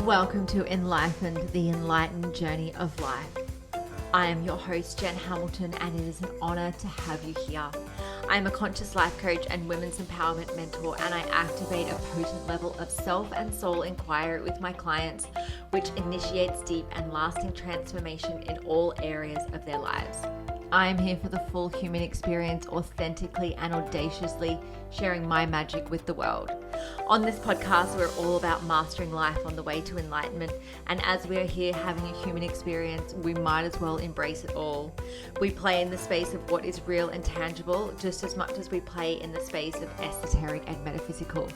Welcome to Enlightened, the enlightened journey of life. I am your host, Jen Hamilton, and it is an honor to have you here. I am a conscious life coach and women's empowerment mentor, and I activate a potent level of self and soul inquiry with my clients, which initiates deep and lasting transformation in all areas of their lives. I am here for the full human experience, authentically and audaciously sharing my magic with the world. On this podcast, we're all about mastering life on the way to enlightenment. And as we are here having a human experience, we might as well embrace it all. We play in the space of what is real and tangible, just as much as we play in the space of esoteric and metaphysical.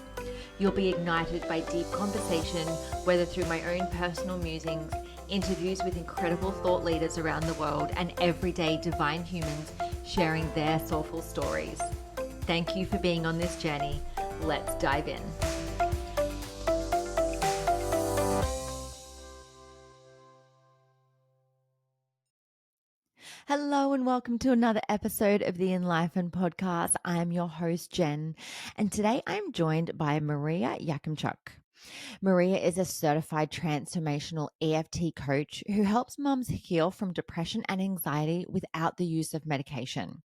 You'll be ignited by deep conversation, whether through my own personal musings, interviews with incredible thought leaders around the world, and everyday divine humans sharing their soulful stories. Thank you for being on this journey. Let's dive in. Hello and welcome to another episode of the Enlightened podcast. I am your host, Jen, and today I'm joined by Maria Yakimchuk. Maria is a certified transformational EFT coach who helps mums heal from depression and anxiety without the use of medication.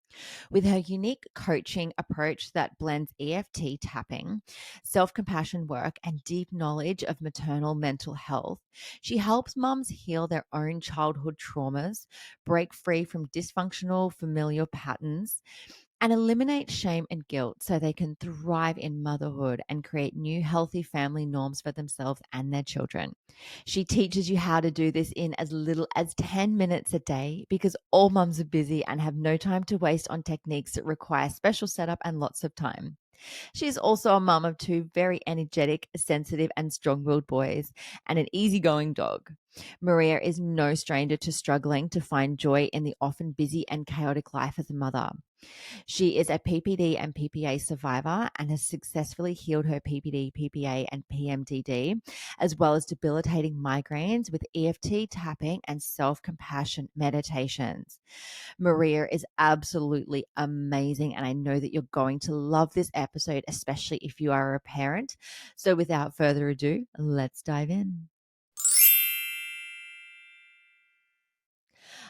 With her unique coaching approach that blends EFT tapping, self-compassion work, and deep knowledge of maternal mental health, she helps mums heal their own childhood traumas, break free from dysfunctional familial patterns, and eliminate shame and guilt so they can thrive in motherhood and create new healthy family norms for themselves and their children. She teaches you how to do this in as little as 10 minutes a day because all mums are busy and have no time to waste on techniques that require special setup and lots of time. She's also a mum of two very energetic, sensitive, and strong-willed boys and an easygoing dog. Maria is no stranger to struggling to find joy in the often busy and chaotic life as a mother. She is a PPD and PPA survivor and has successfully healed her PPD, PPA, and PMDD, as well as debilitating migraines with EFT tapping and self-compassion meditations. Maria is absolutely amazing, and I know that you're going to love this episode, especially if you are a parent. So without further ado, let's dive in.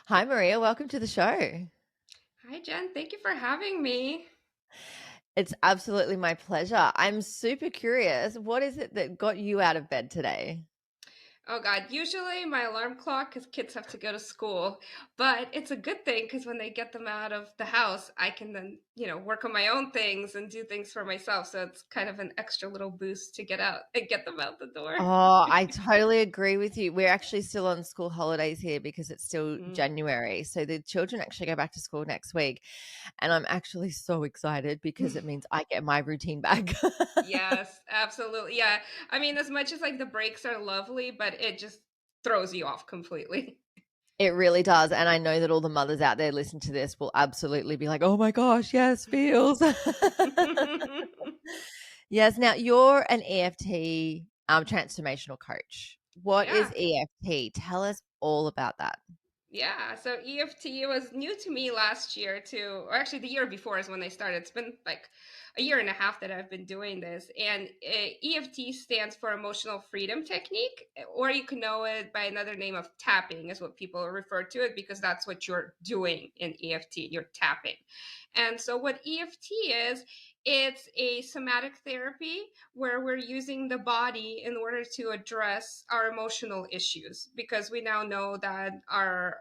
Hi, Maria. Welcome to the show. Hi, Jen. Thank you for having me. It's absolutely my pleasure. I'm super curious. What is it that got you out of bed today? Oh, God. Usually my alarm clock because kids have to go to school, but it's a good thing because when they get them out of the house, I can then, work on my own things and do things for myself. So it's kind of an extra little boost to get out and get them out the door. Oh, I totally agree with you. We're actually still on school holidays here because it's still Mm. January. So the children actually go back to school next week. And I'm actually so excited because it means I get my routine back. Yes, absolutely. Yeah. I mean, as much as like the breaks are lovely, but it just throws you off completely. It really does. And I know that all the mothers out there listening to this will absolutely be like, oh my gosh, yes, feels. Yes. Now, you're an EFT transformational coach. What is Yeah. EFT? Tell us all about that. Yeah, so EFT was new to me last year too, or actually the year before is when I started. It's been like a year and a half that I've been doing this. And EFT stands for Emotional Freedom Technique, or you can know it by another name of tapping, is what people refer to it because that's what you're doing in EFT. You're tapping. And so what EFT is, it's a somatic therapy where we're using the body in order to address our emotional issues because we now know that our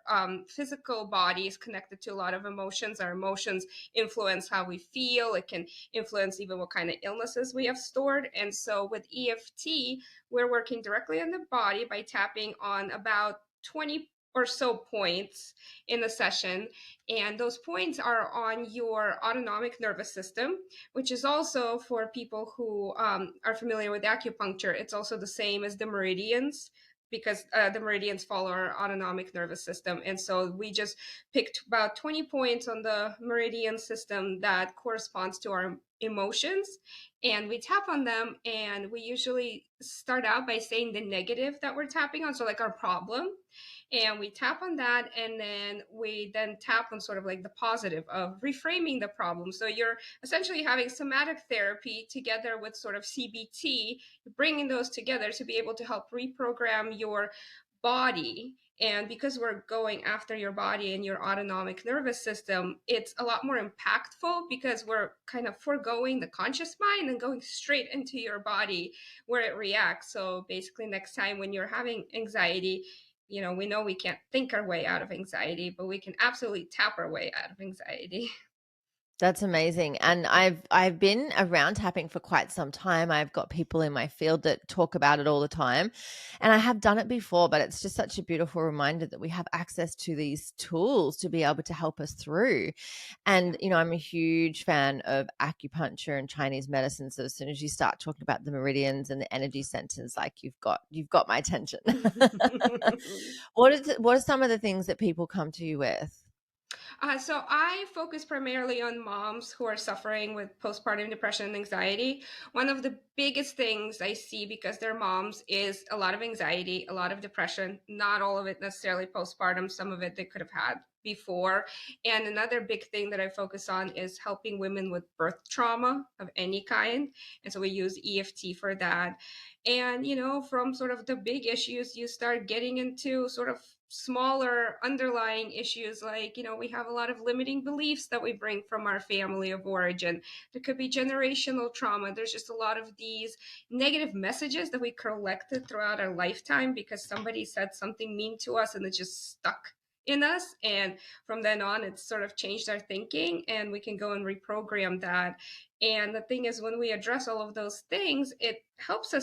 physical body is connected to a lot of emotions. Our emotions influence how we feel. It can influence even what kind of illnesses we have stored. And so with EFT, we're working directly on the body by tapping on about 20 or so points in the session. And those points are on your autonomic nervous system, which is also for people who are familiar with acupuncture. It's also the same as the meridians because the meridians follow our autonomic nervous system. And so we just picked about 20 points on the meridian system that corresponds to our emotions. And we tap on them, and we usually start out by saying the negative that we're tapping on. So, like our problem. And we tap on that, and then we then tap on sort of like the positive of reframing the problem. So you're essentially having somatic therapy together with sort of CBT, bringing those together to be able to help reprogram your body. And because we're going after your body and your autonomic nervous system, it's a lot more impactful because we're kind of foregoing the conscious mind and going straight into your body where it reacts. So basically, next time when you're having anxiety, we know we can't think our way out of anxiety, but we can absolutely tap our way out of anxiety. That's amazing. And I've been around tapping for quite some time. I've got people in my field that talk about it all the time. And I have done it before, but it's just such a beautiful reminder that we have access to these tools to be able to help us through. Yeah. And I'm a huge fan of acupuncture and Chinese medicine. So as soon as you start talking about the meridians and the energy centers, like you've got my attention. What are some of the things that people come to you with? So I focus primarily on moms who are suffering with postpartum depression and anxiety. One of the biggest things I see because they're moms is a lot of anxiety, a lot of depression, not all of it necessarily postpartum, some of it they could have had before. And another big thing that I focus on is helping women with birth trauma of any kind. And so we use EFT for that. And, from sort of the big issues, you start getting into sort of smaller underlying issues like, we have a lot of limiting beliefs that we bring from our family of origin. There could be generational trauma. There's just a lot of these negative messages that we collected throughout our lifetime because somebody said something mean to us and it just stuck in us. And from then on, it's sort of changed our thinking and we can go and reprogram that. And the thing is, when we address all of those things, it helps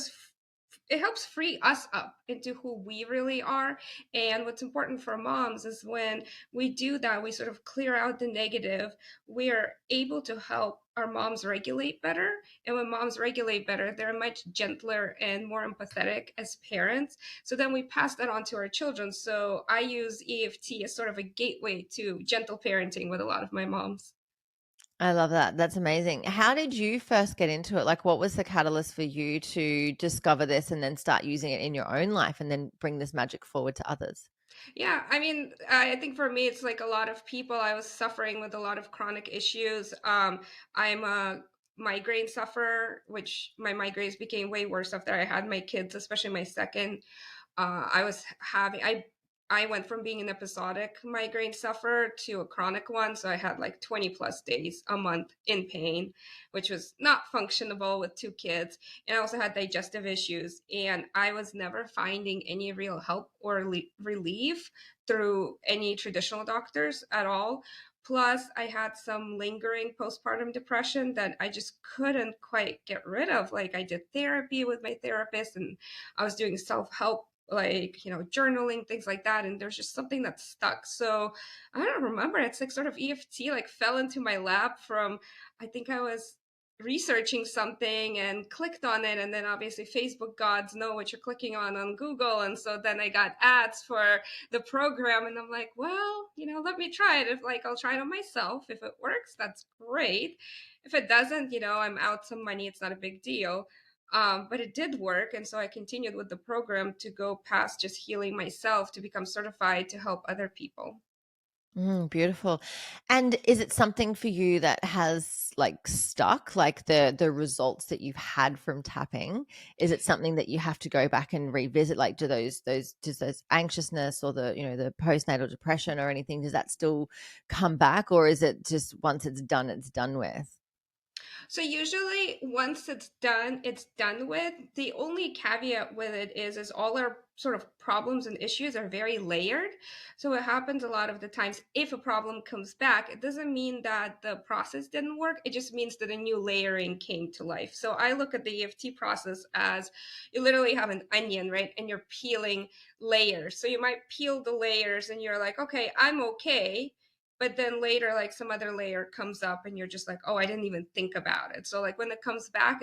free us up into who we really are. And what's important for moms is when we do that, we sort of clear out the negative, we're able to help our moms regulate better. And when moms regulate better, they're much gentler and more empathetic as parents. So then we pass that on to our children. So I use EFT as sort of a gateway to gentle parenting with a lot of my moms. I love that. That's amazing. How did you first get into it? Like, what was the catalyst for you to discover this and then start using it in your own life and then bring this magic forward to others? Yeah, I mean, I think for me, it's like a lot of people. I was suffering with a lot of chronic issues. I'm a migraine sufferer, which my migraines became way worse after I had my kids, especially my second. I was having I went from being an episodic migraine sufferer to a chronic one, so I had like 20 plus days a month in pain, which was not functionable with two kids. And I also had digestive issues, and I was never finding any real help or relief through any traditional doctors at all. Plus, I had some lingering postpartum depression that I just couldn't quite get rid of. Like, I did therapy with my therapist and I was doing self help, like, journaling, things like that. And there's just something that stuck. So I don't remember. It's like sort of EFT like fell into my lap from, I think I was researching something and clicked on it, and then obviously Facebook gods know what you're clicking on Google, and so then I got ads for the program, and I'm like, well, let me try it. If like I'll try it on myself, if it works, that's great. If it doesn't, I'm out some money, it's not a big deal. But it did work, and so I continued with the program to go past just healing myself to become certified to help other people. Beautiful. And is it something for you that has like stuck, like the results that you've had from tapping? Is it something that you have to go back and revisit? Like, do those does those anxiousness or the postnatal depression or anything, does that still come back, or is it just once it's done with? So usually once it's done with. The only caveat with it is all our sort of problems and issues are very layered. So what happens a lot of the times, if a problem comes back, it doesn't mean that the process didn't work. It just means that a new layering came to life. So I look at the EFT process as you literally have an onion, right? And you're peeling layers. So you might peel the layers and you're like, okay, I'm okay, but then later like some other layer comes up and you're just like, oh, I didn't even think about it. So like when it comes back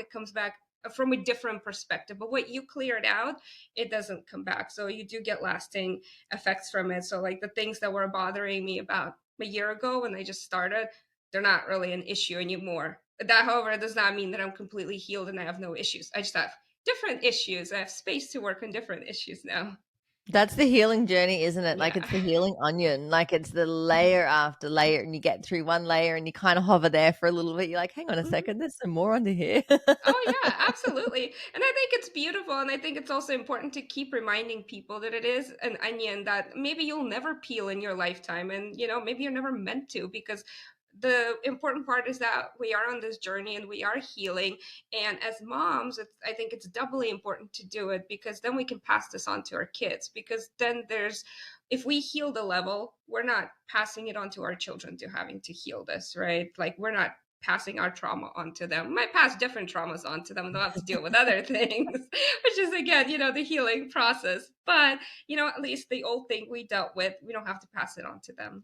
from a different perspective, but what you cleared out, it doesn't come back. So you do get lasting effects from it. So like the things that were bothering me about a year ago when I just started, they're not really an issue anymore. That, however, does not mean that I'm completely healed and I have no issues. I just have different issues. I have space to work on different issues now. That's the healing journey, isn't it? Like, Yeah. it's the healing onion, like, it's the layer after layer, and you get through one layer, and you kinda hover there for a little bit, you're like, "Hang on a Mhm. second, there's some more under here." Oh yeah, absolutely. And I think it's beautiful, and I think it's also important to keep reminding people that it is an onion that maybe you'll never peel in your lifetime, and maybe you're never meant to, because the important part is that we are on this journey and we are healing. And as moms, I think it's doubly important to do it, because then we can pass this on to our kids, because then there's if we heal the level, we're not passing it on to our children to having to heal this, right? Like, we're not passing our trauma onto them. We might pass different traumas onto them, and they'll have to deal with other things, which is again, the healing process. But at least the old thing we dealt with, we don't have to pass it on to them.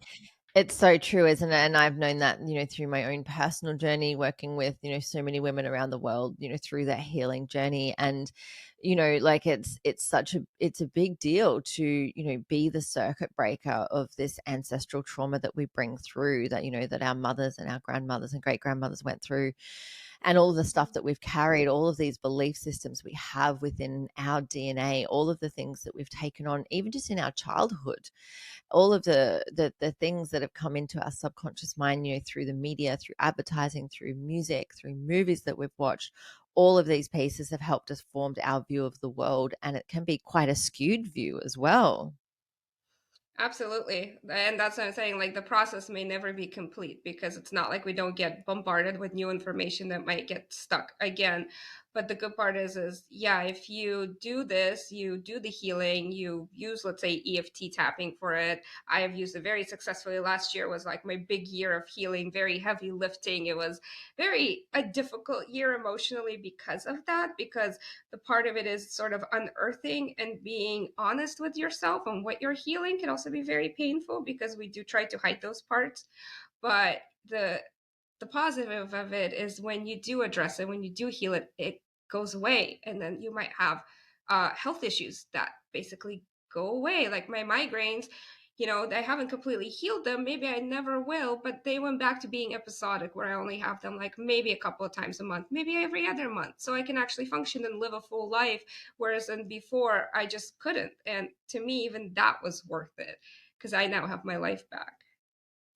It's so true, isn't it? And I've known that, through my own personal journey, working with, so many women around the world, through that healing journey. And, like, it's a big deal to, be the circuit breaker of this ancestral trauma that we bring through, that, that our mothers and our grandmothers and great grandmothers went through, and all of the stuff that we've carried, all of these belief systems we have within our DNA, all of the things that we've taken on, even just in our childhood, all of the things that have come into our subconscious mind, through the media, through advertising, through music, through movies that we've watched. All of these pieces have helped us form our view of the world, and it can be quite a skewed view as well. Absolutely. And that's what I'm saying. Like, the process may never be complete, because it's not like we don't get bombarded with new information that might get stuck again. But the good part is yeah, if you do this, you do the healing, you use, let's say, EFT tapping for it. I have used it very successfully. Last year was like my big year of healing, very heavy lifting. It was very a difficult year emotionally because of that, because the part of it is sort of unearthing and being honest with yourself and what you're healing can also be very painful, because we do try to hide those parts. But the positive of it is, when you do address it, when you do heal it, it goes away, and then you might have health issues that basically go away, like my migraines. I haven't completely healed them, maybe I never will, but they went back to being episodic, where I only have them like maybe a couple of times a month, maybe every other month, so I can actually function and live a full life. Whereas then before, I just couldn't, and to me, even that was worth it, because I now have my life back.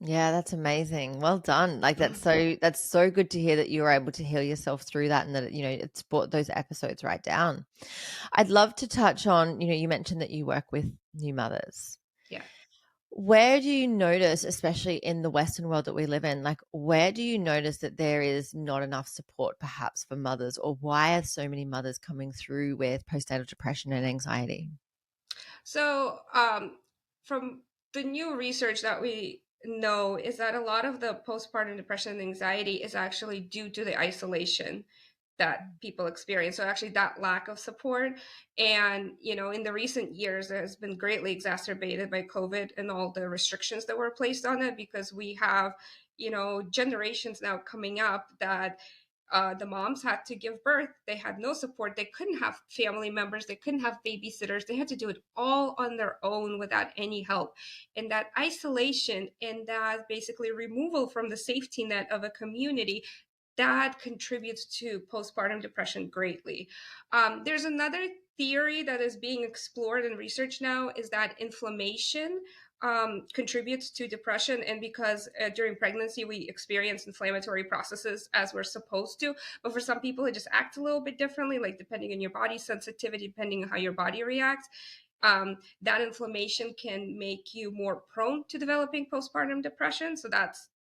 Yeah, that's amazing. Well done. Like, that's so good to hear that you were able to heal yourself through that, and that it's brought those episodes right down. I'd love to touch on, you mentioned that you work with new mothers. Yeah. Where do you notice, especially in the Western world that we live in, like, where do you notice that there is not enough support perhaps for mothers, or why are so many mothers coming through with postnatal depression and anxiety? So, from the new research that we know, is that a lot of the postpartum depression and anxiety is actually due to the isolation that people experience. So, actually, that lack of support. And, in the recent years, it has been greatly exacerbated by COVID and all the restrictions that were placed on it, because we have, generations now coming up that the moms had to give birth. They had no support. They couldn't have family members. They couldn't have babysitters. They had to do it all on their own without any help. And that isolation and that basically removal from the safety net of a community, that contributes to postpartum depression greatly. There's another theory that is being explored in research now, is that inflammation contributes to depression. And because during pregnancy we experience inflammatory processes as we're supposed to, but for some people it just acts a little bit differently, like depending on your body sensitivity, depending on how your body reacts. That inflammation can make you more prone to developing postpartum depression. So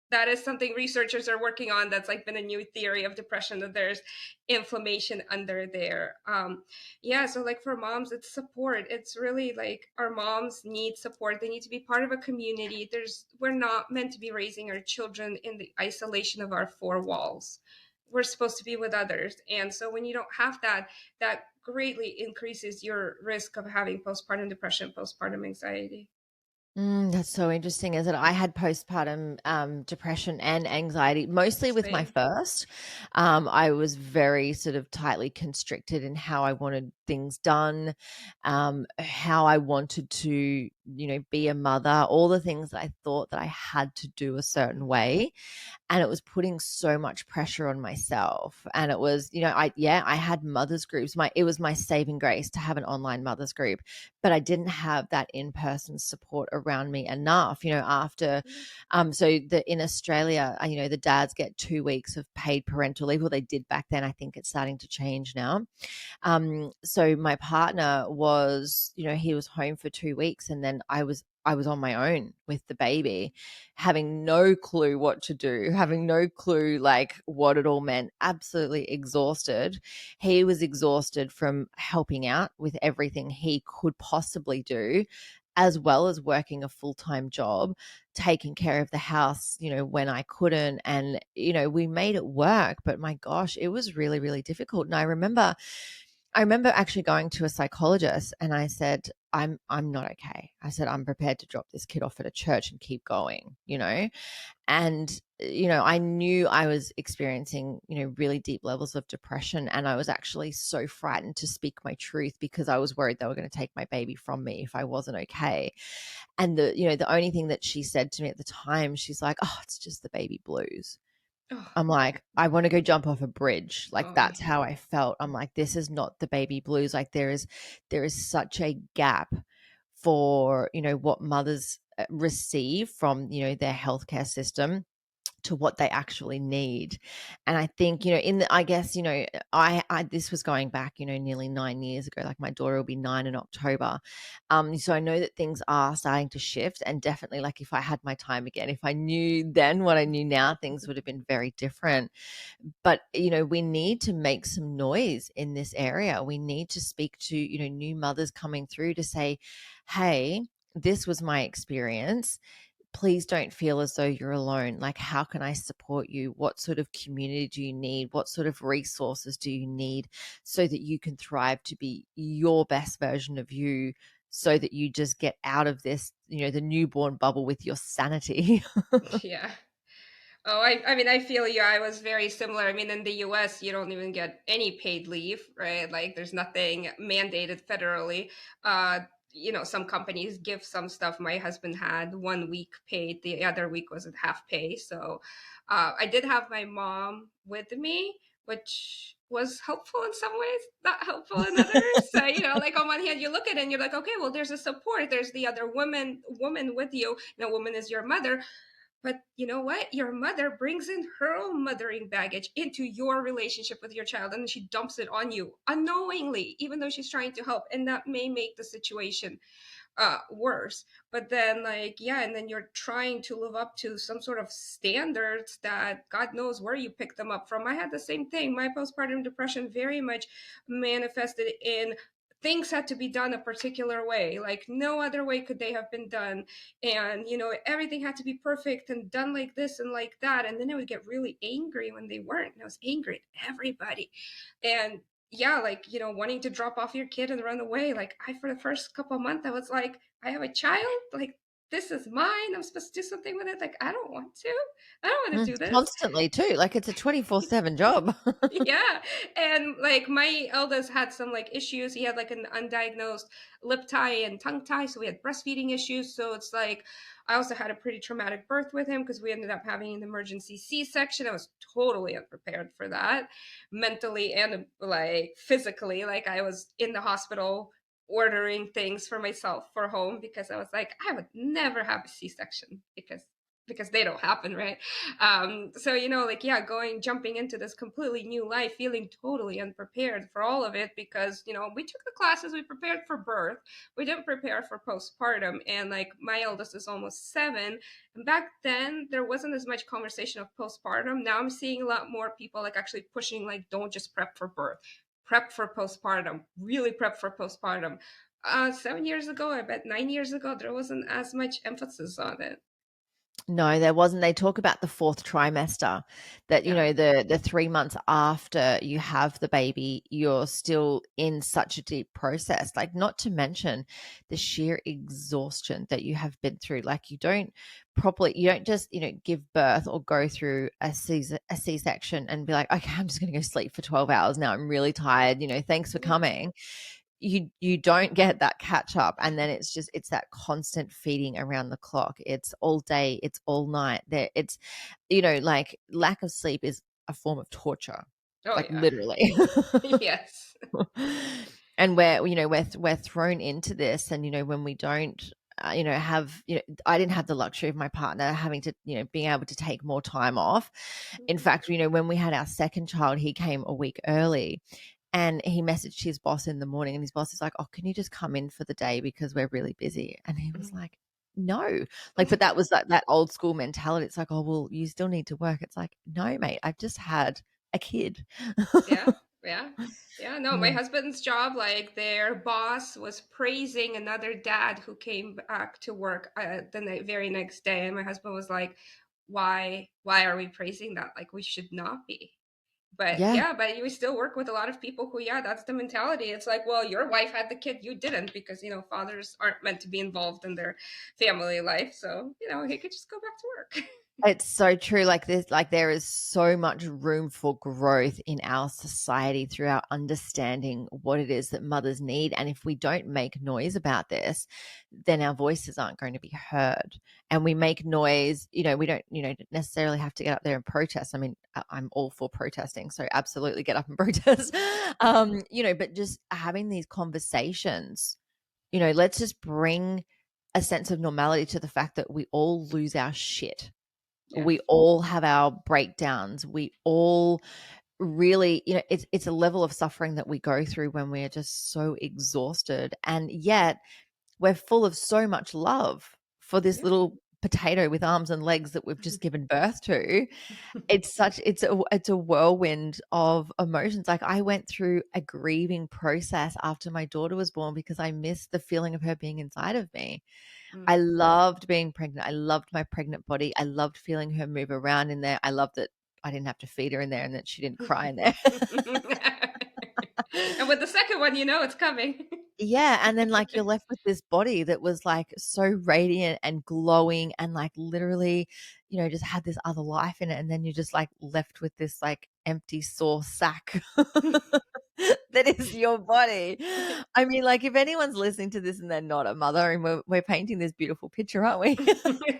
that is something researchers are working on. That's like been a new theory of depression, that there's inflammation under there. Yeah, so like for moms, it's support. It's really like our moms need support. They need to be part of a community. We're not meant to be raising our children in the isolation of our four walls. We're supposed to be with others. And so when you don't have that, that greatly increases your risk of having postpartum depression, postpartum anxiety. That's so interesting, is it? I had postpartum depression and anxiety, mostly with my Same. first. I was very sort of tightly constricted in how I wanted things done, how I wanted to, be a mother, all the things that I thought that I had to do a certain way. And it was putting so much pressure on myself. And it was, I had mothers groups. It was my saving grace to have an online mothers group, but I didn't have that in-person support around me enough, after, in Australia, the dads get 2 weeks of paid parental leave. Well, they did back then. I think it's starting to change now. So my partner was, he was home for 2 weeks, and then I was on my own with the baby, having no clue what to do, having no clue like what it all meant, absolutely exhausted. He was exhausted from helping out with everything he could possibly do, as well as working a full-time job, taking care of the house, when I couldn't. And, we made it work, but my gosh, it was really, really difficult. And I remember actually going to a psychologist, and I said, I'm not okay. I said, I'm prepared to drop this kid off at a church and keep going, and, I knew I was experiencing, really deep levels of depression. And I was actually so frightened to speak my truth because I was worried they were going to take my baby from me if I wasn't okay. And the only thing that she said to me at the time, she's like, oh, it's just the baby blues. Oh, I'm like, I want to go jump off a bridge. Like, oh, I that's hate how I that. felt. I'm like, this is not the baby blues. Like, there is such a gap for, what mothers receive from, their healthcare system to what they actually need. And I think, I guess, I this was going back, nearly 9 years ago. Like, my daughter will be 9 in October. So I know that things are starting to shift, and definitely, like, if I had my time again, if I knew then what I knew now, things would have been very different. But, we need to make some noise in this area. We need to speak to, new mothers coming through to say, hey, this was my experience. Please don't feel as though you're alone. Like, how can I support you? What sort of community do you need? What sort of resources do you need so that you can thrive to be your best version of you, so that you just get out of this, the newborn bubble with your sanity? Yeah. Oh, I mean, I feel you. I was very similar. I mean, in the US, you don't even get any paid leave, right? Like, there's nothing mandated federally. Uh, some companies give some stuff. My husband had 1 week paid, the other week was at half pay. So I did have my mom with me, which was helpful in some ways, not helpful in others. So, like, on one hand, you look at it and you're like, okay, well, there's a support. There's the other woman with you. Woman is your mother, but you know what? Your mother brings in her own mothering baggage into your relationship with your child, and she dumps it on you unknowingly, even though she's trying to help. And that may make the situation worse. But then, like, yeah, and then you're trying to live up to some sort of standards that God knows where you pick them up from. I had the same thing. My postpartum depression very much manifested in things had to be done a particular way, like no other way could they have been done. And everything had to be perfect and done like this and like that. And then I would get really angry when they weren't, and I was angry at everybody. And yeah, like, wanting to drop off your kid and run away. Like, for the first couple of months, I was like, I have a child. Like, this is mine. I'm supposed to do something with it. Like, I don't want to. I don't want to do this. Constantly too. Like, it's a 24/7 job. Yeah. And like, my eldest had some like issues. He had like an undiagnosed lip tie and tongue tie. So we had breastfeeding issues. So it's like, I also had a pretty traumatic birth with him because we ended up having an emergency C-section. I was totally unprepared for that, mentally and like physically. Like, I was in the hospital ordering things for myself for home because I was like, I would never have a C-section because they don't happen, right? So, like, yeah, jumping into this completely new life, feeling totally unprepared for all of it because, we took the classes, we prepared for birth, we didn't prepare for postpartum. And like, my eldest is almost 7. And back then, there wasn't as much conversation of postpartum. Now I'm seeing a lot more people like actually pushing, like, don't just prep for birth, prep for postpartum, really prep for postpartum. 7 years ago, I bet 9 years ago, there wasn't as much emphasis on it. No, there wasn't. They talk about the fourth trimester, that, Yeah. the 3 months after you have the baby, you're still in such a deep process. Like, not to mention the sheer exhaustion that you have been through. Like, you don't just, give birth or go through a C-section and be like, okay, I'm just going to go sleep for 12 hours now. I'm really tired. Thanks for Yeah. coming. you don't get that catch up, and then it's that constant feeding around the clock. It's all day, it's all night. There it's like lack of sleep is a form of torture, Oh like yeah. literally. Yes. And we're thrown into this, and when we don't have I didn't have the luxury of my partner having to being able to take more time off. In Mhm. fact, when we had our second child, he came a week early, and he messaged his boss in the morning, and his boss is like, "Oh, can you just come in for the day because we're really busy?" And he was Mhm. like, "No." Like, but that was that old school mentality. It's like, "Oh, well, you still need to work." It's like, "No, mate, I've just had a kid." Yeah, yeah. Yeah, no, my Mm. husband's job, like their boss was praising another dad who came back to work very next day, and my husband was like, Why are we praising that? Like we should not be." But Yeah. yeah, but you still work with a lot of people who, yeah, that's the mentality. It's like, well, your wife had the kid, you didn't, because fathers aren't meant to be involved in their family life, so he could just go back to work. It's so true. Like there is so much room for growth in our society through our understanding what it is that mothers need. And if we don't make noise about this, then our voices aren't going to be heard. And we make noise, we don't, necessarily have to get up there and protest. I mean, I'm all for protesting. So absolutely get up and protest. But just having these conversations, let's just bring a sense of normality to the fact that we all lose our shit. Yes. We all have our breakdowns. We all really, it's a level of suffering that we go through when we're just so exhausted. And yet we're full of so much love for this Yeah. little potato with arms and legs that we've just given birth to. It's a whirlwind of emotions. Like, I went through a grieving process after my daughter was born because I missed the feeling of her being inside of me. I Mm. loved being pregnant. I loved my pregnant body. I loved feeling her move around in there. I loved that I didn't have to feed her in there and that she didn't cry in there. And with the second one, it's coming. Yeah, and then, like, you're left with this body that was, like, so radiant and glowing and, like, literally, just had this other life in it, and then you're just, like, left with this, like, empty sore sack that is your body. I mean, like, if anyone's listening to this and they're not a mother, and we're painting this beautiful picture, aren't we?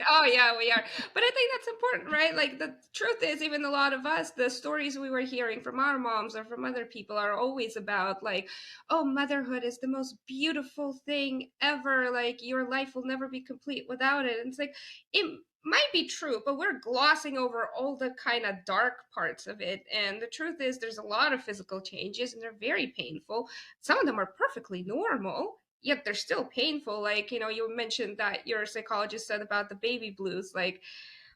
Oh yeah, we are. But I think that's important, right? Like the truth is, even a lot of us, the stories we were hearing from our moms or from other people are always about like, oh, motherhood is the most beautiful thing ever. Like your life will never be complete without it. And it's like it might be true, but we're glossing over all the kind of dark parts of it. And the truth is, there's a lot of physical changes, and they're very painful. Some of them are perfectly normal, yet they're still painful. Like, you mentioned that your psychologist said about the baby blues. Like,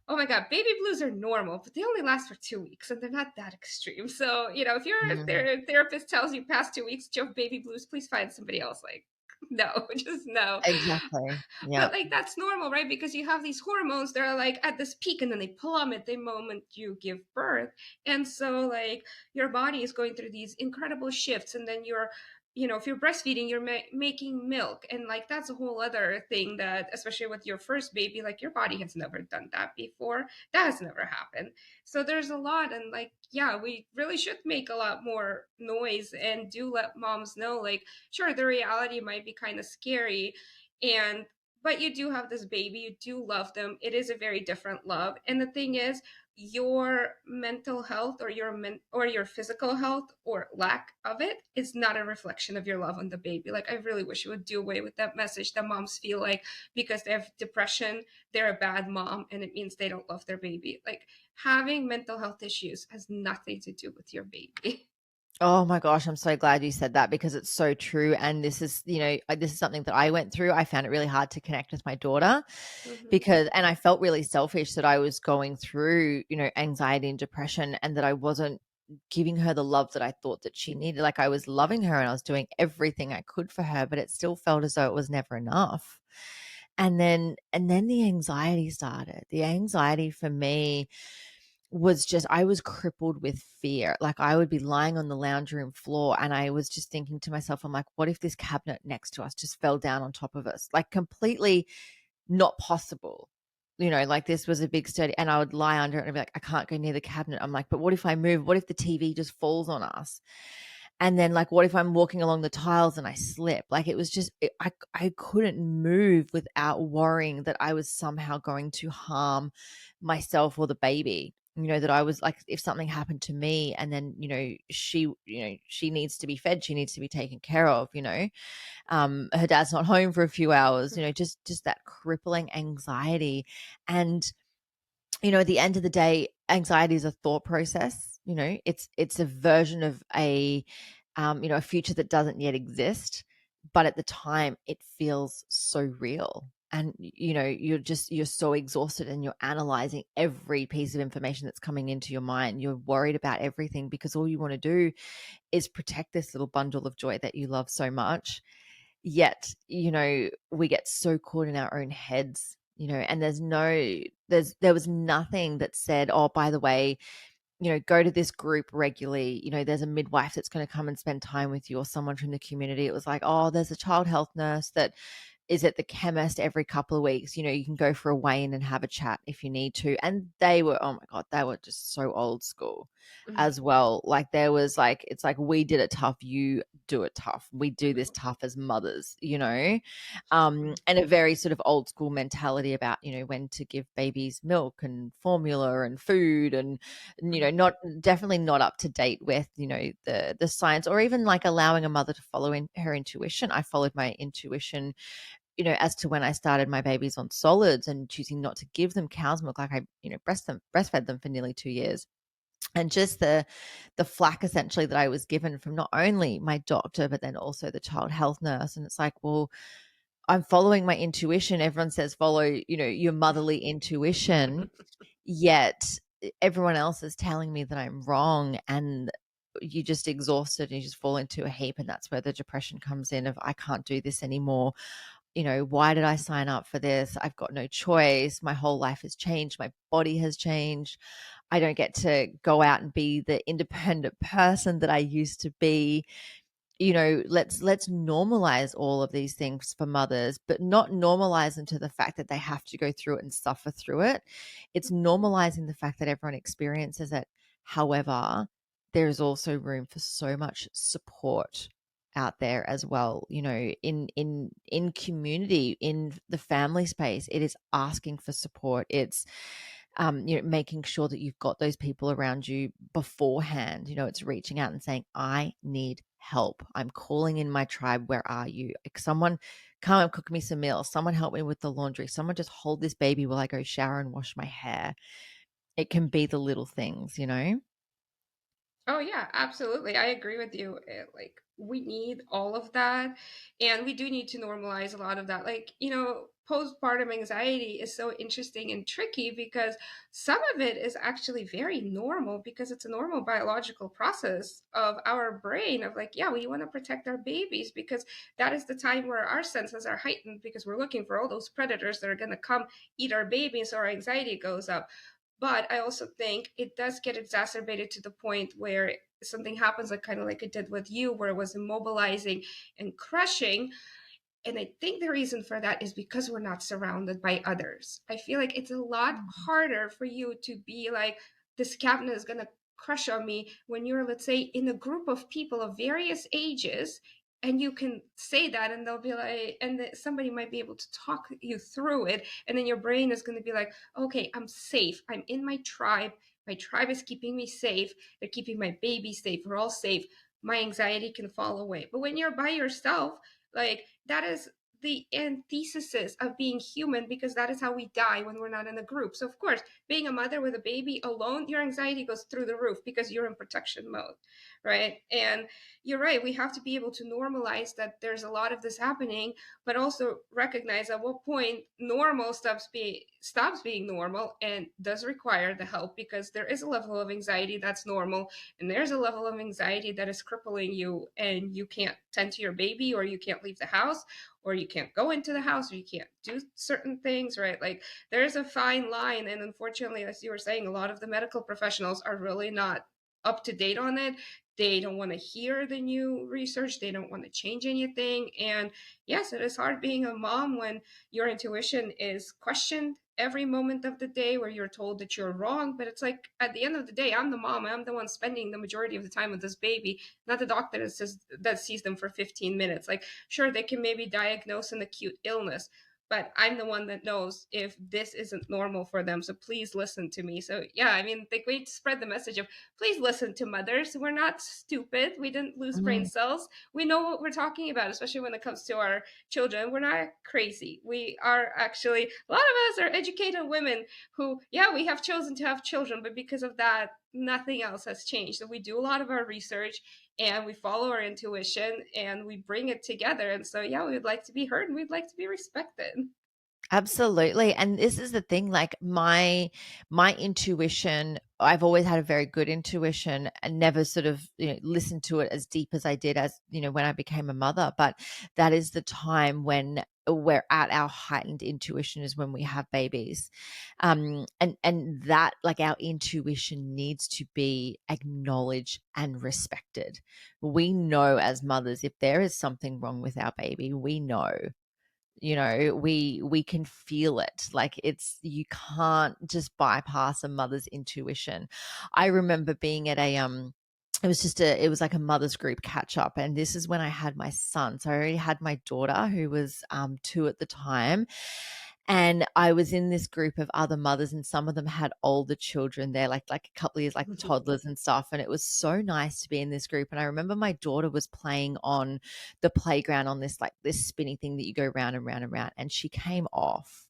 oh my God, baby blues are normal, but they only last for 2 weeks and they're not that extreme. So, if your Mm, therapist tells you past 2 weeks you have baby blues, please find somebody else. Like, no, just no. exactly. But Yeah. like that's normal, right? Because you have these hormones that are like at this peak and then they plummet the moment you give birth. And so like your body is going through these incredible shifts, and then if you're breastfeeding, you're making milk, and like that's a whole other thing that, especially with your first baby, like your body has never done that before. That has never happened. So there's a lot, and like yeah, we really should make a lot more noise and do let moms know, like, sure, the reality might be kind of scary, and but you do have this baby, you do love them, it is a very different love. And the thing is, your mental health or your physical health or lack of it is not a reflection of your love on the baby. Like I really wish you would do away with that message that moms feel like because they have depression they're a bad mom and it means they don't love their baby. Like having mental health issues has nothing to do with your baby. Oh my gosh, I'm so glad you said that because it's so true. And this is, this is something that I went through. I found it really hard to connect with my daughter Hmm. and I felt really selfish that I was going through, anxiety and depression, and that I wasn't giving her the love that I thought that she needed. Like, I was loving her and I was doing everything I could for her, but it still felt as though it was never enough. And then the anxiety started. The anxiety for me was just, I was crippled with fear. Like, I would be lying on the lounge room floor and I was just thinking to myself, I'm like, what if this cabinet next to us just fell down on top of us? Like, completely not possible. Like, this was a big sturdy, and I would lie under it and be like, I can't go near the cabinet. I'm like, but what if I move? What if the TV just falls on us? And then like, what if I'm walking along the tiles and I slip? Like it was just, I couldn't move without worrying that I was somehow going to harm myself or the baby. That I was like, if something happened to me and then, she needs to be fed, she needs to be taken care of, her dad's not home for a few hours, just that crippling anxiety. And at the end of the day, anxiety is a thought process. It's a version of a future that doesn't yet exist, but at the time it feels so real. And you're so exhausted and you're analyzing every piece of information that's coming into your mind. You're worried about everything because all you want to do is protect this little bundle of joy that you love so much. Yet, we get so caught in our own heads, and there was nothing that said, oh, by the way, go to this group regularly. There's a midwife that's going to come and spend time with you, or someone from the community. It was like, oh, there's a child health nurse that is at the chemist every couple of weeks. You can go for a weigh-in and have a chat if you need to. And they were, oh my God, they were just so old school as well. Like there was like, it's like, we did it tough, you do it tough. We do this tough as mothers, and a very sort of old school mentality about, when to give babies milk and formula and food and, not definitely not up to date with, the science, or even like allowing a mother to follow in her intuition. I followed my intuition, as to when I started my babies on solids and choosing not to give them cow's milk. Like I, breastfed them for nearly 2 years. And just the flack essentially that I was given from not only my doctor, but then also the child health nurse. And it's like, well, I'm following my intuition. Everyone says follow, your motherly intuition, yet everyone else is telling me that I'm wrong. And you just exhausted and you just fall into a heap. And that's where the depression comes in of, I can't do this anymore. Why did I sign up for this? I've got no choice. My whole life has changed. My body has changed. I don't get to go out and be the independent person that I used to be. Let's normalize all of these things for mothers, but not normalize them to the fact that they have to go through it and suffer through it. It's normalizing the fact that everyone experiences it. However, there is also room for so much support out there as well. In community, in the family space, it is asking for support. It's making sure that you've got those people around you beforehand. It's reaching out and saying, I need help. I'm calling in my tribe. Where are you? Like, someone come and cook me some meals. Someone help me with the laundry. Someone just hold this baby while I go shower and wash my hair. It can be the little things. Oh yeah, absolutely. I agree with you. Like we need all of that, and we do need to normalize a lot of that. Like, postpartum anxiety is so interesting and tricky because some of it is actually very normal because it's a normal biological process of our brain of like, yeah, we want to protect our babies because that is the time where our senses are heightened because we're looking for all those predators that are going to come eat our babies, so our anxiety goes up. But I also think it does get exacerbated to the point where something happens, like kind of like it did with you, where it was immobilizing and crushing. And I think the reason for that is because we're not surrounded by others. I feel like it's a lot harder for you to be like, this cabinet is going to crush on me when you're, let's say, in a group of people of various ages. And you can say that, and they'll be like, and somebody might be able to talk you through it. And then your brain is going to be like, okay, I'm safe. I'm in my tribe. My tribe is keeping me safe. They're keeping my baby safe. We're all safe. My anxiety can fall away. But when you're by yourself, like that is the antithesis of being human because that is how we die when we're not in a group. So of course, being a mother with a baby alone, your anxiety goes through the roof because you're in protection mode, right? And you're right, we have to be able to normalize that there's a lot of this happening, but also recognize at what point normal stops being normal and does require the help because there is a level of anxiety that's normal and there's a level of anxiety that is crippling you and you can't tend to your baby or you can't leave the house or you can't go into the house or you can't do certain things, right? Like there's a fine line, and unfortunately, as you were saying, a lot of the medical professionals are really not up to date on it. They don't want to hear the new research, they don't want to change anything. And yes, it is hard being a mom when your intuition is questioned every moment of the day where you're told that you're wrong, but it's like at the end of the day, I'm the mom. I'm the one spending the majority of the time with this baby, not the doctor that sees them for 15 minutes. Like, sure, they can maybe diagnose an acute illness, but I'm the one that knows if this isn't normal for them. So please listen to me. So yeah, I mean, like, we spread the message of please listen to mothers. We're not stupid. We didn't lose brain Mm. cells. We know what we're talking about, especially when it comes to our children. We're not crazy. We are actually, a lot of us are educated women who, yeah, we have chosen to have children, but because of that, nothing else has changed. So we do a lot of our research and we follow our intuition and we bring it together. And so, yeah, we would like to be heard and we'd like to be respected. Absolutely. And this is the thing, like my intuition, I've always had a very good intuition and never sort of, listened to it as deep as I did as, when I became a mother. But that is the time when we're at our heightened intuition is when we have babies. And that, like, our intuition needs to be acknowledged and respected. We know as mothers if there is something wrong with our baby, we know, we can feel it. Like, it's, you can't just bypass a mother's intuition. I remember being at it was like a mother's group catch up, and this is when I had my son. So I already had my daughter, who was 2 at the time, and I was in this group of other mothers, and some of them had older children there, like a couple of years, like toddlers and stuff. And it was so nice to be in this group. And I remember my daughter was playing on the playground on this spinny thing that you go round and round and round, and she came off.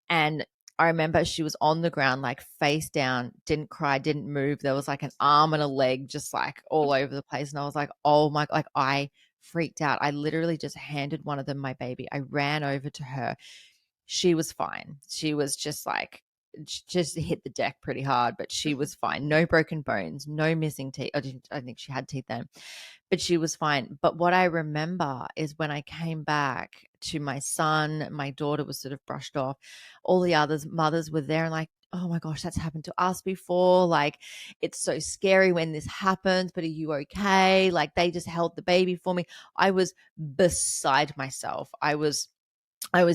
And I remember she was on the ground, like face down, didn't cry, didn't move. There was like an arm and a leg just like all over the place. And I was like, oh my, like, I freaked out. I literally just handed one of them my baby. I ran over to her. She was fine. She was just like, just hit the deck pretty hard, but she was fine. No broken bones, no missing teeth. I think she had teeth then, but she was fine. But what I remember is when I came back to my son, my daughter was sort of brushed off. All the others, mothers were there and like, oh my gosh, that's happened to us before. Like, it's so scary when this happens, but are you okay? Like, they just held the baby for me. I was beside myself. I was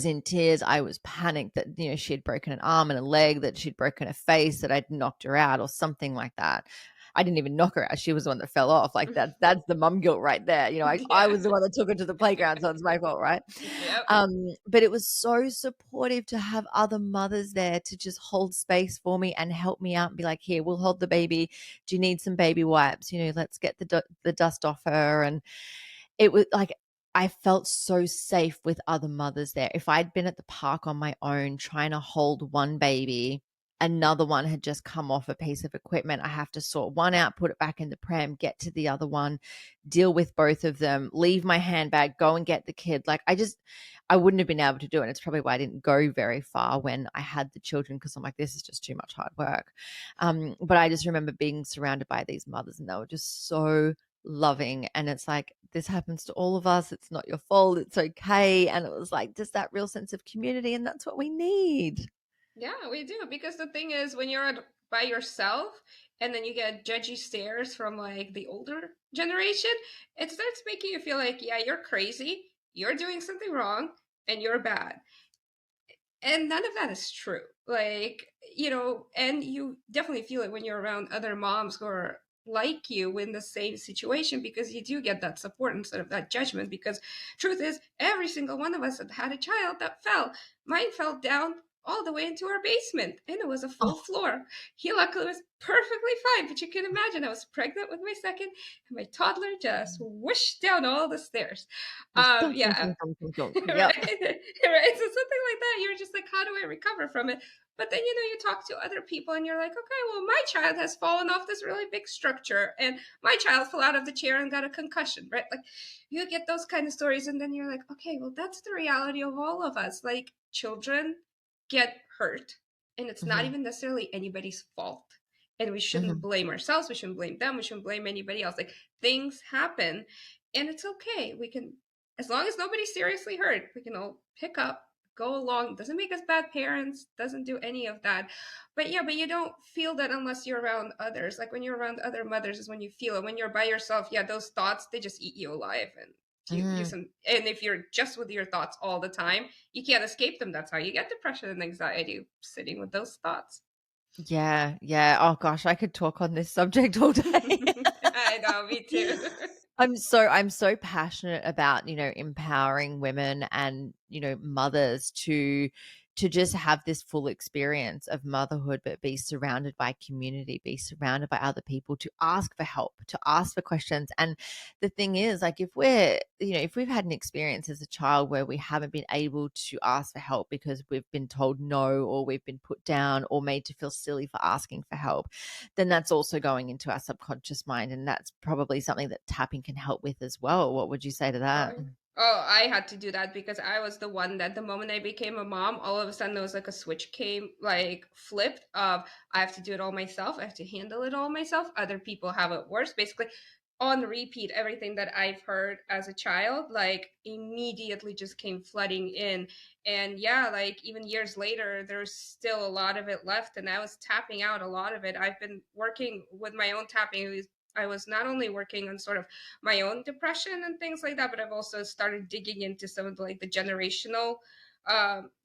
in tears. I was panicked that, she had broken an arm and a leg, that she'd broken her face, that I'd knocked her out or something like that. I didn't even knock her out. She was the one that fell off. Like, that's the mum guilt right there. I Yeah. was the one that took her to the playground, so it's my fault, right? Yep. But it was so supportive to have other mothers there to just hold space for me and help me out and be like, here, we'll hold the baby. Do you need some baby wipes? Let's get the dust off her. And it was like, I felt so safe with other mothers there. If I'd been at the park on my own trying to hold one baby, another one had just come off a piece of equipment. I have to sort one out, put it back in the pram, get to the other one, deal with both of them, leave my handbag, go and get the kid. Like, I wouldn't have been able to do it. And it's probably why I didn't go very far when I had the children, because I'm like, this is just too much hard work. But I just remember being surrounded by these mothers, and they were just so loving. And it's like, this happens to all of us. It's not your fault. It's okay. And it was like just that real sense of community. And that's what we need. Yeah, we do. Because the thing is, when you're by yourself and then you get judgy stares from like the older generation, it starts making you feel like, yeah, you're crazy, you're doing something wrong, and you're bad. And none of that is true. Like, and you definitely feel it when you're around other moms who are like you in the same situation, because you do get that support instead of that judgment. Because truth is, every single one of us had a child that fell. Mine fell down all the way into our basement, and it was a full Oh, floor. He luckily was perfectly fine, but you can imagine I was pregnant with my second, and my toddler just whooshed down all the stairs. just thunk, thunk, Yeah. thunk, thunk, thunk, thunk. Right. Yep. Right. So something like that, you're just like, how do I recover from it? But then, you talk to other people and you're like, okay, well, my child has fallen off this really big structure and my child fell out of the chair and got a concussion, right? Like, you get those kind of stories and then you're like, okay, well, that's the reality of all of us. Like, children get hurt and it's not Mm-hmm, even necessarily anybody's fault. And we shouldn't mm-hmm, blame ourselves. We shouldn't blame them. We shouldn't blame anybody else. Like, things happen and it's okay. We can, as long as nobody's seriously hurt, we can all pick up, go along. Doesn't make us bad parents, doesn't do any of that. But yeah, but you don't feel that unless you're around others. Like, when you're around other mothers is when you feel it. When you're by yourself, yeah, those thoughts, they just eat you alive. And to use Mm. them. And if you're just with your thoughts all the time, you can't escape them. That's how you get depression and anxiety, sitting with those thoughts. Yeah, yeah. Oh gosh, I could talk on this subject all day. I know, me too. I'm so passionate about, empowering women and, mothers to just have this full experience of motherhood, but be surrounded by community, be surrounded by other people, to ask for help, to ask for questions. And the thing is, like, if we've had an experience as a child where we haven't been able to ask for help because we've been told no, or we've been put down or made to feel silly for asking for help, then that's also going into our subconscious mind. And that's probably something that tapping can help with as well. What would you say to that? Oh, I had to do that because I was the one that the moment I became a mom, all of a sudden there was like a switch came, like flipped of I have to do it all myself. I have to handle it all myself. Other people have it worse. Basically, on repeat, everything that I've heard as a child, like immediately just came flooding in. And yeah, like even years later, there's still a lot of it left. And I was tapping out a lot of it. I've been working with my own tapping. I was not only working on sort of my own depression and things like that, but I've also started digging into some of the generational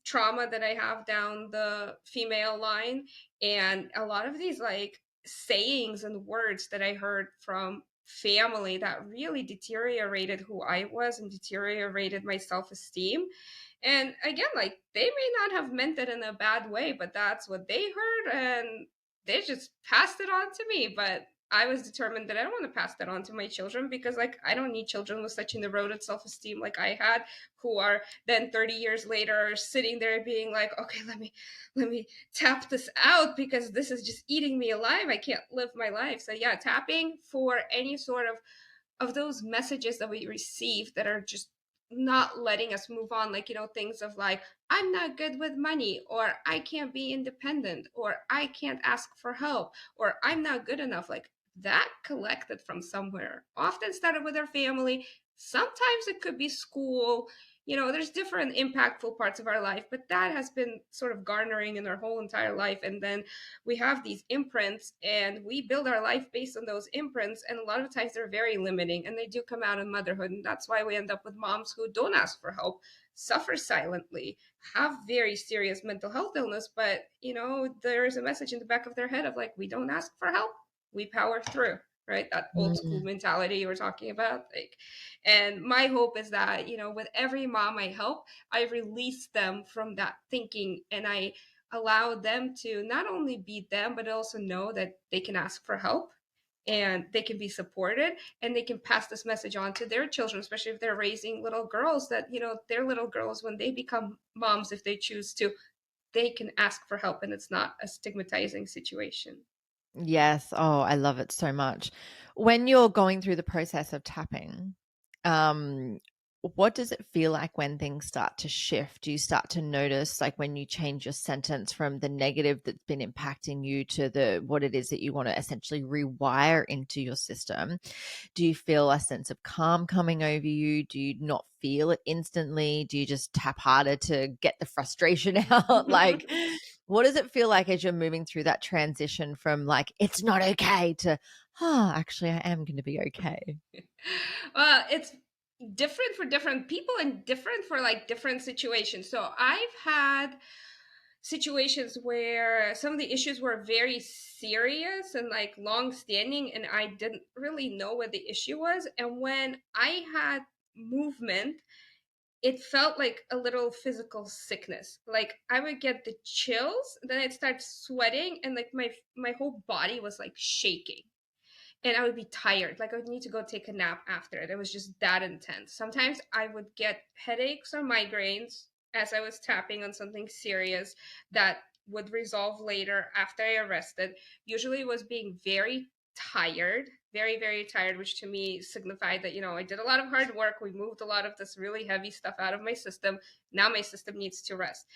trauma that I have down the female line. And a lot of these like sayings and words that I heard from family that really deteriorated who I was and deteriorated my self-esteem. And again, like they may not have meant it in a bad way, but that's what they heard and they just passed it on to me. But I was determined that I don't want to pass that on to my children because like I don't need children with such an eroded self-esteem like I had, who are then 30 years later sitting there being like, okay, let me tap this out because this is just eating me alive. I can't live my life. So yeah, tapping for any sort of those messages that we receive that are just not letting us move on, like things of like I'm not good with money, or I can't be independent, or I can't ask for help, or I'm not good enough, like that collected from somewhere often started with our family. Sometimes it could be school. There's different impactful parts of our life, but that has been sort of garnering in our whole entire life. And then we have these imprints and we build our life based on those imprints, and a lot of times they're very limiting and they do come out in motherhood. And that's why we end up with moms who don't ask for help, suffer silently, have very serious mental health illness, but there is a message in the back of their head of like, we don't ask for help, we power through, right? That old school Mm. mentality you were talking about. Like, and my hope is that with every mom I help, I release them from that thinking, and I allow them to not only be them, but also know that they can ask for help and they can be supported, and they can pass this message on to their children, especially if they're raising little girls, that their little girls, when they become moms, if they choose to, they can ask for help and it's not a stigmatizing situation. Yes. Oh, I love it so much. When you're going through the process of tapping, um, what does it feel like when things start to shift? Do you start to notice, like, when you change your sentence from the negative that's been impacting you to the what it is that you want to essentially rewire into your system? Do you feel a sense of calm coming over you? Do you not feel it instantly? Do you just tap harder to get the frustration out? Like, what does it feel like as you're moving through that transition from like, it's not okay to, actually, I am going to be okay? Well, it's different for different people and different for like different situations. So I've had situations where some of the issues were very serious and like long standing, and I didn't really know what the issue was. And when I had movement, it felt like a little physical sickness. Like I would get the chills, then I'd start sweating, and like my whole body was like shaking, and I would be tired. Like I would need to go take a nap after it. It was just that intense. Sometimes I would get headaches or migraines as I was tapping on something serious that would resolve later after I rested. Usually it was being very tired, very, very tired, which to me signified that, I did a lot of hard work. We moved a lot of this really heavy stuff out of my system. Now my system needs to rest.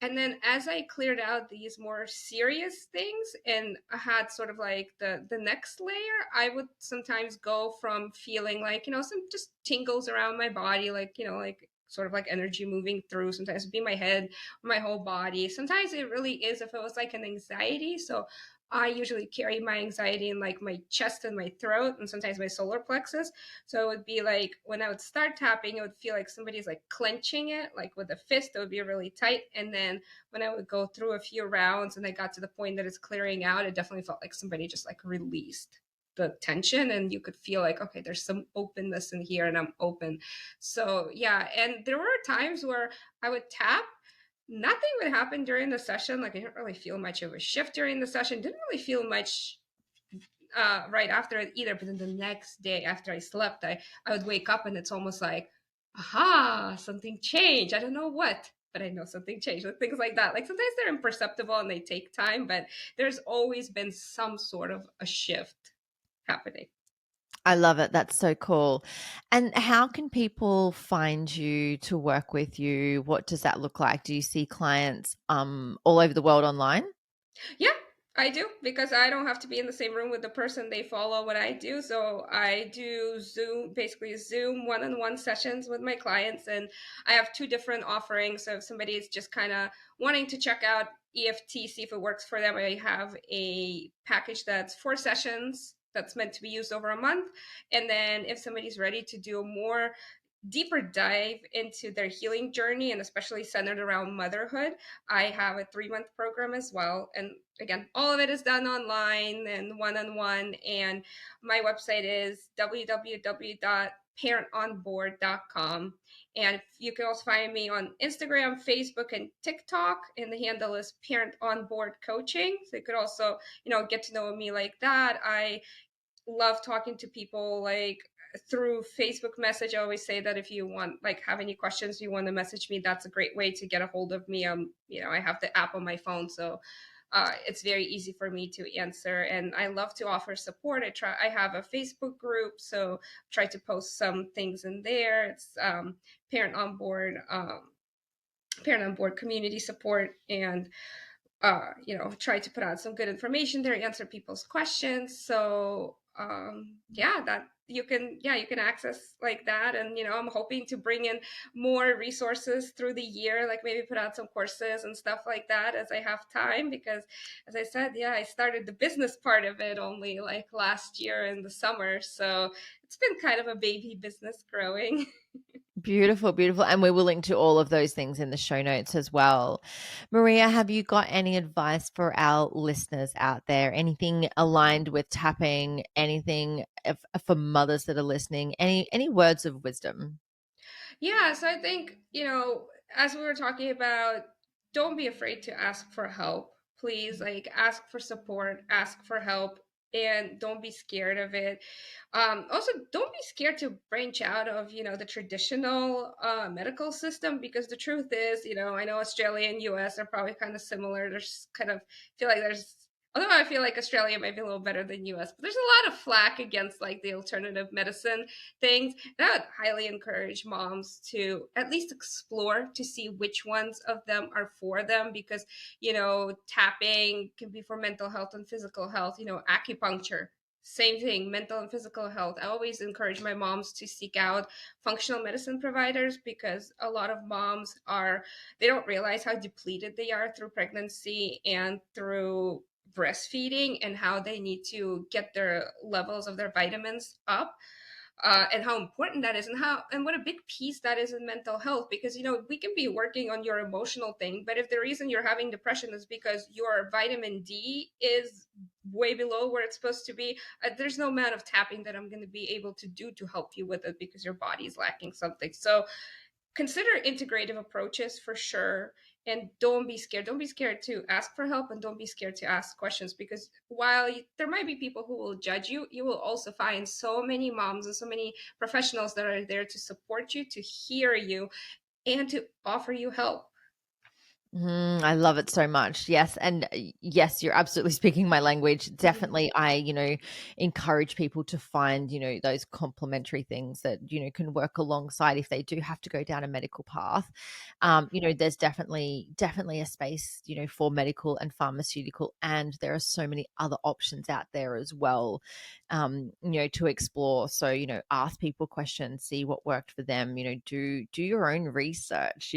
And then as I cleared out these more serious things and I had sort of like the next layer, I would sometimes go from feeling like, some just tingles around my body, like, like sort of like energy moving through. Sometimes it'd be my head or my whole body. Sometimes it really is if it was like an anxiety. So I usually carry my anxiety in like my chest and my throat and sometimes my solar plexus. So it would be like when I would start tapping, it would feel like somebody's like clenching it, like with a fist, it would be really tight. And then when I would go through a few rounds and I got to the point that it's clearing out, it definitely felt like somebody just like released the tension and you could feel like, okay, there's some openness in here and I'm open. So yeah, and there were times where I would tap, nothing would happen during the session. Like I didn't really feel much of a shift during the session. Didn't really feel much right after it either. But then the next day after I slept, I would wake up and it's almost like, aha, something changed. I don't know what, but I know something changed. Like things like that. Like sometimes they're imperceptible and they take time, but there's always been some sort of a shift happening. I love it. That's so cool. And how can people find you to work with you? What does that look like? Do you see clients all over the world online? Yeah, I do because I don't have to be in the same room with the person. They follow what I do. So I do Zoom, basically Zoom one-on-one sessions with my clients. And I have two different offerings. So if somebody is just kind of wanting to check out EFT, see if it works for them, I have a package that's 4 sessions that's meant to be used over a month. And then if somebody's ready to do a more deeper dive into their healing journey and especially centered around motherhood, I have a 3 month program as well. And again, all of it is done online and one on one. And my website is www.parentonboard.com. And you can also find me on Instagram, Facebook, and TikTok. And the handle is Parent on Board Coaching. So you could also, get to know me like that. I love talking to people like through Facebook message. I always say that if you want, like, have any questions, you want to message me, that's a great way to get a hold of me. I have the app on my phone, so it's very easy for me to answer. And I love to offer support. I have a Facebook group, so try to post some things in there. It's Parent on Board, Parent on Board community support, and try to put out some good information there, answer people's questions. So yeah, that you can access like that. And I'm hoping to bring in more resources through the year, like maybe put out some courses and stuff like that as I have time, because as I said, yeah, I started the business part of it only like last year in the summer, so it's been kind of a baby business growing. Beautiful, beautiful. And we will link to all of those things in the show notes as well. Maria, have you got any advice for our listeners out there? Anything aligned with tapping, anything for mothers that are listening? Any words of wisdom? Yeah, so I think, as we were talking about, don't be afraid to ask for help. Please, like, ask for support, ask for help, and don't be scared of it. Also, don't be scared to branch out of, the traditional medical system, because the truth is, I know Australia and US are probably kind of similar. There's kind of, feel like there's, although I feel like Australia might be a little better than US, but there's a lot of flack against like the alternative medicine things. And I would highly encourage moms to at least explore to see which ones of them are for them, because, tapping can be for mental health and physical health, acupuncture. Same thing, mental and physical health. I always encourage my moms to seek out functional medicine providers, because a lot of moms they don't realize how depleted they are through pregnancy and through breastfeeding, and how they need to get their levels of their vitamins up, and how important that is, and what a big piece that is in mental health. Because we can be working on your emotional thing, but if the reason you're having depression is because your vitamin D is way below where it's supposed to be, there's no amount of tapping that I'm going to be able to do to help you with it, because your body is lacking something. So consider integrative approaches for sure. And don't be scared. Don't be scared to ask for help, and don't be scared to ask questions, because while there might be people who will judge you, you will also find so many moms and so many professionals that are there to support you, to hear you, and to offer you help. I love it so much. Yes. And yes, you're absolutely speaking my language. Mhm. Definitely, I encourage people to find, those complementary things that, can work alongside if they do have to go down a medical path. There's definitely a space, for medical and pharmaceutical, and there are so many other options out there as well, to explore. So, ask people questions, see what worked for them, do your own research.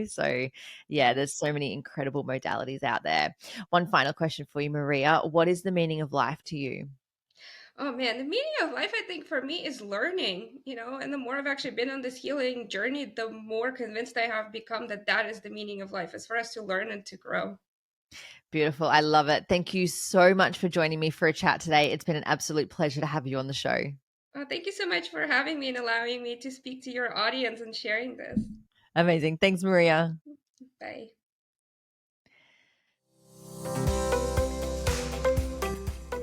So yeah, there's so many incredible modalities out there. One final question for you, Maria. What is the meaning of life to you? Oh man, the meaning of life, I think for me is learning, and the more I've actually been on this healing journey, the more convinced I have become that that is the meaning of life, is for us to learn and to grow. Beautiful. I love it. Thank you so much for joining me for a chat today. It's been an absolute pleasure to have you on the show. Thank you so much for having me and allowing me to speak to your audience and sharing this. Amazing. Thanks, Maria. Bye.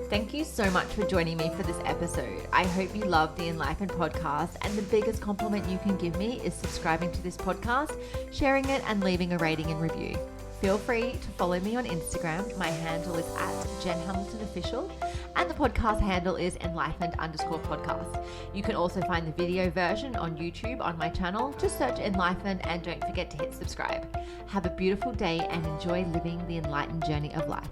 Thank you so much for joining me for this episode. I hope you love the Enlighten podcast, and the biggest compliment you can give me is subscribing to this podcast, sharing it, and leaving a rating and review. Feel free to follow me on Instagram. My handle is @JenHamiltonOfficial, and the podcast handle is enlightened_podcast. You can also find the video version on YouTube on my channel. Just search Enlightened and don't forget to hit subscribe. Have a beautiful day and enjoy living the enlightened journey of life.